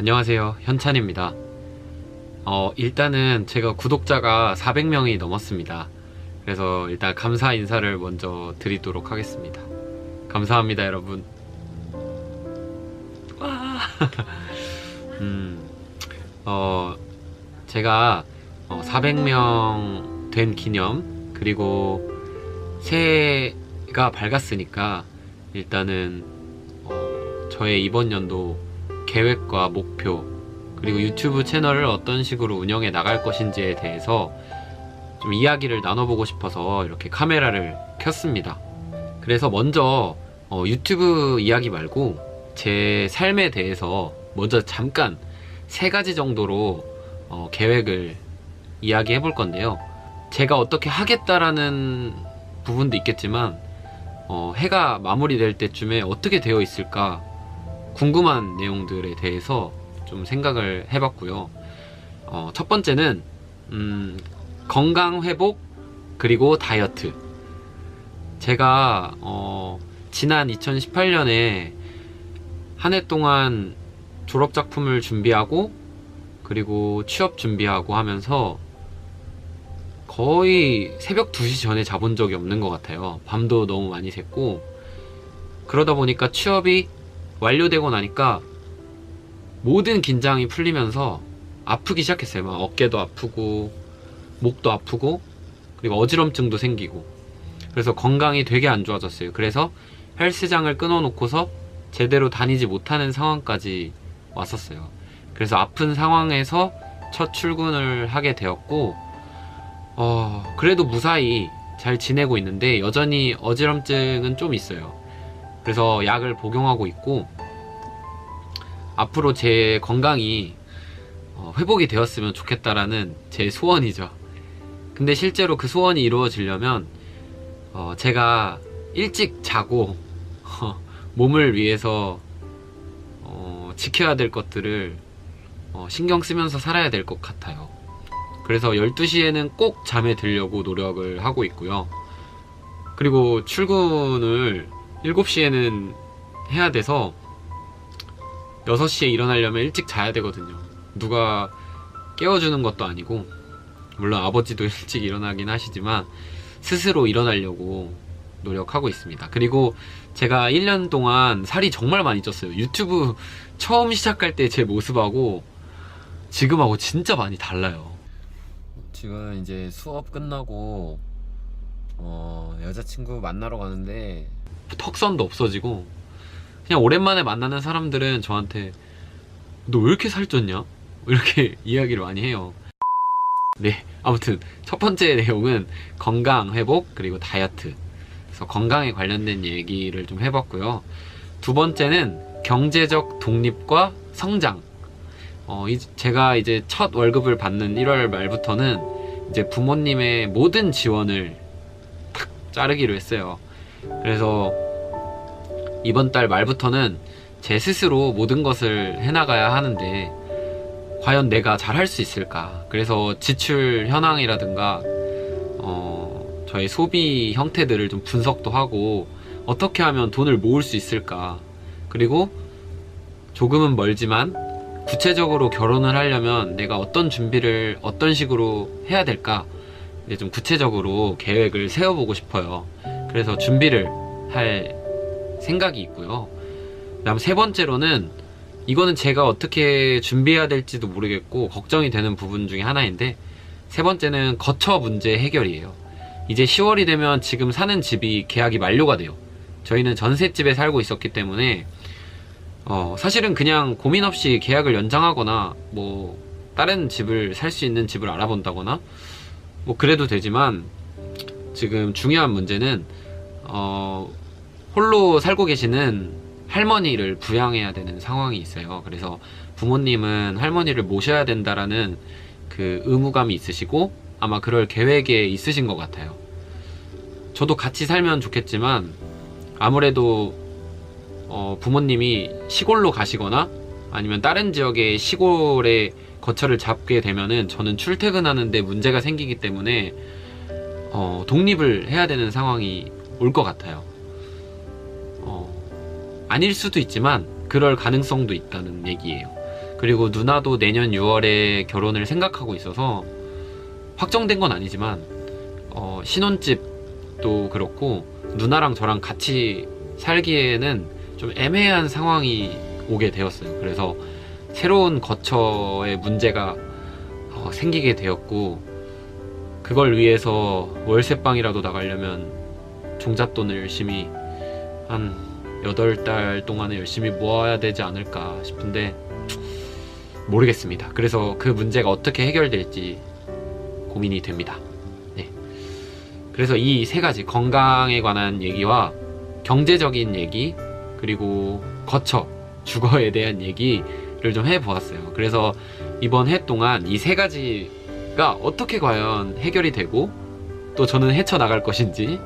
안녕하세요, 현찬입니다. 일단은 제가 구독자가 400명이 넘었습니다. 그래서 일단 감사 인사를 먼저 드리도록 하겠습니다. 감사합니다, 여러분. 와. 제가 400명 된 기념, 그리고 새해가 밝았으니까 일단은 저의 이번 연도 계획과 목표, 그리고 유튜브 채널을 어떤 식으로 운영해 나갈 것인지에 대해서 좀 이야기를 나눠보고 싶어서 이렇게 카메라를 켰습니다. 그래서 먼저 유튜브 이야기 말고 제 삶에 대해서 먼저 잠깐 3가지 정도로 계획을 이야기해 볼 건데요. 제가 어떻게 하겠다라는 부분도 있겠지만 해가 마무리될 때쯤에 어떻게 되어 있을까 궁금한 내용들에 대해서 좀 생각을 해봤고요. 첫 번째는 건강 회복 그리고 다이어트. 제가 지난 2018년에 한 해 동안 졸업 작품을 준비하고 그리고 취업 준비하고 하면서 거의 새벽 2시 전에 자본 적이 없는 것 같아요. 밤도 너무 많이 샜고, 그러다 보니까 취업이 완료되고 나니까 모든 긴장이 풀리면서 아프기 시작했어요. 막 어깨도 아프고 목도 아프고 그리고 어지럼증도 생기고, 그래서 건강이 되게 안 좋아졌어요. 그래서 헬스장을 끊어놓고서 제대로 다니지 못하는 상황까지 왔었어요. 그래서 아픈 상황에서 첫 출근을 하게 되었고, 그래도 무사히 잘 지내고 있는데 여전히 어지럼증은 좀 있어요. 그래서 약을 복용하고 있고, 앞으로 제 건강이 회복이 되었으면 좋겠다라는 제 소원이죠. 근데 실제로 그 소원이 이루어지려면 제가 일찍 자고 몸을 위해서 지켜야 될 것들을 신경 쓰면서 살아야 될 것 같아요. 그래서 12시에는 꼭 잠에 들려고 노력을 하고 있고요. 그리고 출근을 7시에는 해야 돼서 6시에 일어나려면 일찍 자야 되거든요. 누가 깨워주는 것도 아니고, 물론 아버지도 일찍 일어나긴 하시지만 스스로 일어나려고 노력하고 있습니다. 그리고 제가 1년 동안 살이 정말 많이 쪘어요. 유튜브 처음 시작할 때 제 모습하고 지금하고 진짜 많이 달라요. 지금 이제 수업 끝나고 여자친구 만나러 가는데 턱선도 없어지고, 그냥 오랜만에 만나는 사람들은 저한테 너 왜 이렇게 살쪘냐? 이렇게 이야기를 많이 해요. 네, 아무튼 첫 번째 내용은 건강 회복 그리고 다이어트. 그래서 건강에 관련된 얘기를 좀 해봤고요. 두 번째는 경제적 독립과 성장. 제가 이제 첫 월급을 받는 1월 말부터는 이제 부모님의 모든 지원을 탁 자르기로 했어요. 그래서 이번 달 말부터는 제 스스로 모든 것을 해나가야 하는데 과연 내가 잘 할 수 있을까? 그래서 지출 현황이라든가 저의 소비 형태들을 좀 분석도 하고, 어떻게 하면 돈을 모을 수 있을까? 그리고 조금은 멀지만 구체적으로 결혼을 하려면 내가 어떤 준비를 어떤 식으로 해야 될까? 이제 좀 구체적으로 계획을 세워보고 싶어요. 그래서 준비를 할 생각이 있고요. 그다음 세 번째로는, 이거는 제가 어떻게 준비해야 될지도 모르겠고 걱정이 되는 부분 중에 하나인데, 세 번째는 거처 문제 해결이에요. 이제 10월이 되면 지금 사는 집이 계약이 만료가 돼요. 저희는 전셋집에 살고 있었기 때문에 사실은 그냥 고민 없이 계약을 연장하거나 뭐 다른 집을 살 수 있는 집을 알아본다거나 뭐 그래도 되지만, 지금 중요한 문제는 홀로 살고 계시는 할머니를 부양해야 되는 상황이 있어요. 그래서 부모님은 할머니를 모셔야 된다라는 그 의무감이 있으시고 아마 그럴 계획에 있으신 것 같아요. 저도 같이 살면 좋겠지만 아무래도 부모님이 시골로 가시거나 아니면 다른 지역의 시골에 거처를 잡게 되면은 저는 출퇴근하는데 문제가 생기기 때문에 독립을 해야 되는 상황이 올 것 같아요. 아닐 수도 있지만 그럴 가능성도 있다는 얘기예요. 그리고 누나도 내년 6월에 결혼을 생각하고 있어서 확정된 건 아니지만 신혼집도 그렇고 누나랑 저랑 같이 살기에는 좀 애매한 상황이 오게 되었어요. 그래서 새로운 거처에 문제가 생기게 되었고, 그걸 위해서 월세방이라도 나가려면 종잣돈을 열심히 한 8달 동안에 열심히 모아야 되지 않을까 싶은데 모르겠습니다. 그래서 그 문제가 어떻게 해결될지 고민이 됩니다. 네. 그래서 이 세 가지, 건강에 관한 얘기와 경제적인 얘기, 그리고 거처, 주거에 대한 얘기를 좀 해보았어요. 그래서 이번 해 동안 이 세 가지가 어떻게 과연 해결이 되고 또 저는 헤쳐나갈 것인지,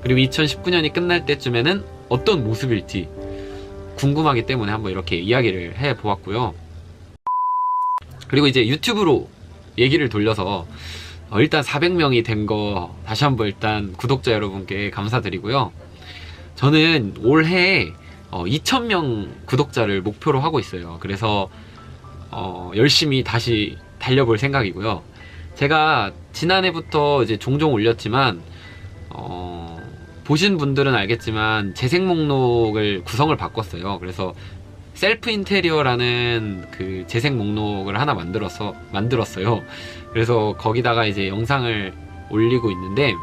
그리고 2019년이 끝날 때쯤에는 어떤 모습일지 궁금하기 때문에 한번 이렇게 이야기를 해보았고요. 그리고 이제 유튜브로 얘기를 돌려서 일단 400명이 된 거 다시 한번 일단 구독자 여러분께 감사드리고요. 저는 올해 2000명 구독자를 목표로 하고 있어요. 그래서 열심히 다시 달려볼 생각이고요. 제가 지난해부터 이제 종종 올렸지만 보신 분들은 알겠지만 재생 목록을 구성을 바꿨어요. 그래서 셀프 인테리어라는 그 재생 목록을 하나 만들었어요. 그래서 거기다가 이제 영상을 올리고 있는데,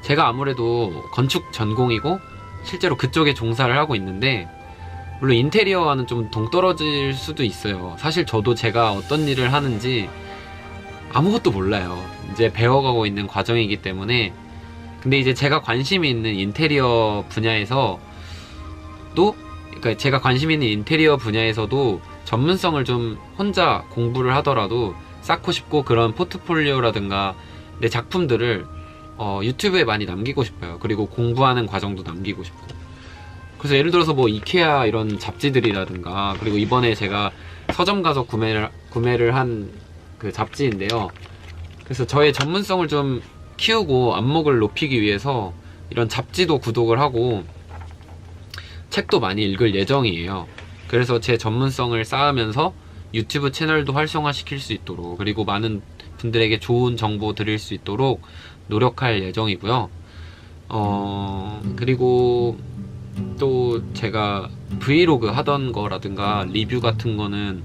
제가 아무래도 건축 전공이고 실제로 그쪽에 종사를 하고 있는데, 물론 인테리어와는 좀 동떨어질 수도 있어요. 사실 저도 제가 어떤 일을 하는지 아무것도 몰라요. 이제 배워가고 있는 과정이기 때문에. 근데 이제 제가 관심이 있는 인테리어 분야에서도, 그러니까 제가 관심 있는 인테리어 분야에서도 전문성을 좀 혼자 공부를 하더라도 쌓고 싶고, 그런 포트폴리오라든가 내 작품들을 유튜브에 많이 남기고 싶어요. 그리고 공부하는 과정도 남기고 싶고. 그래서 예를 들어서 뭐 이케아 이런 잡지들이라든가, 그리고 이번에 제가 서점 가서 구매를 한 그 잡지인데요. 그래서 저의 전문성을 좀 키우고 안목을 높이기 위해서 이런 잡지도 구독을 하고 책도 많이 읽을 예정이에요. 그래서 제 전문성을 쌓으면서 유튜브 채널도 활성화시킬 수 있도록, 그리고 많은 분들에게 좋은 정보 드릴 수 있도록 노력할 예정이고요. 그리고 또 제가 브이로그 하던 거라든가 리뷰 같은 거는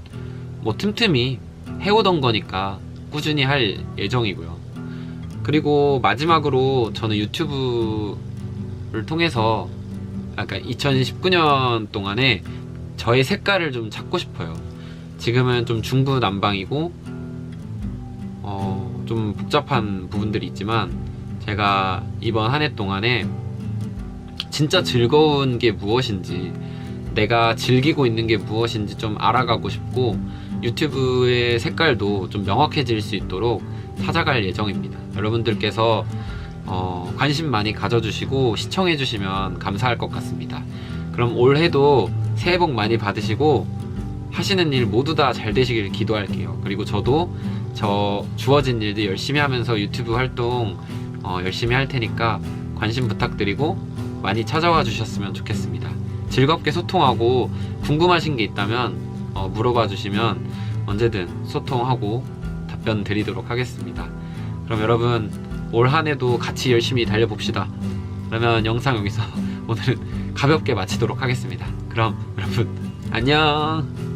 뭐 틈틈이 해오던 거니까 꾸준히 할 예정이고요. 그리고 마지막으로 저는 유튜브를 통해서 아까 2019년 동안에 저의 색깔을 좀 찾고 싶어요. 지금은 좀 중구난방이고 좀 복잡한 부분들이 있지만, 제가 이번 한 해 동안에 진짜 즐거운 게 무엇인지, 내가 즐기고 있는 게 무엇인지 좀 알아가고 싶고, 유튜브의 색깔도 좀 명확해질 수 있도록 찾아갈 예정입니다. 여러분들께서 관심 많이 가져주시고 시청해주시면 감사할 것 같습니다. 그럼 올해도 새해 복 많이 받으시고 하시는 일 모두 다 잘 되시길 기도할게요. 그리고 저도 주어진 일들 열심히 하면서 유튜브 활동 열심히 할 테니까 관심 부탁드리고 많이 찾아와 주셨으면 좋겠습니다. 즐겁게 소통하고 궁금하신 게 있다면 물어봐 주시면 언제든 소통하고 답변 드리도록 하겠습니다. 그럼 여러분, 올 한 해도 같이 열심히 달려봅시다. 그러면 영상 여기서 오늘은 가볍게 마치도록 하겠습니다. 그럼 여러분 안녕.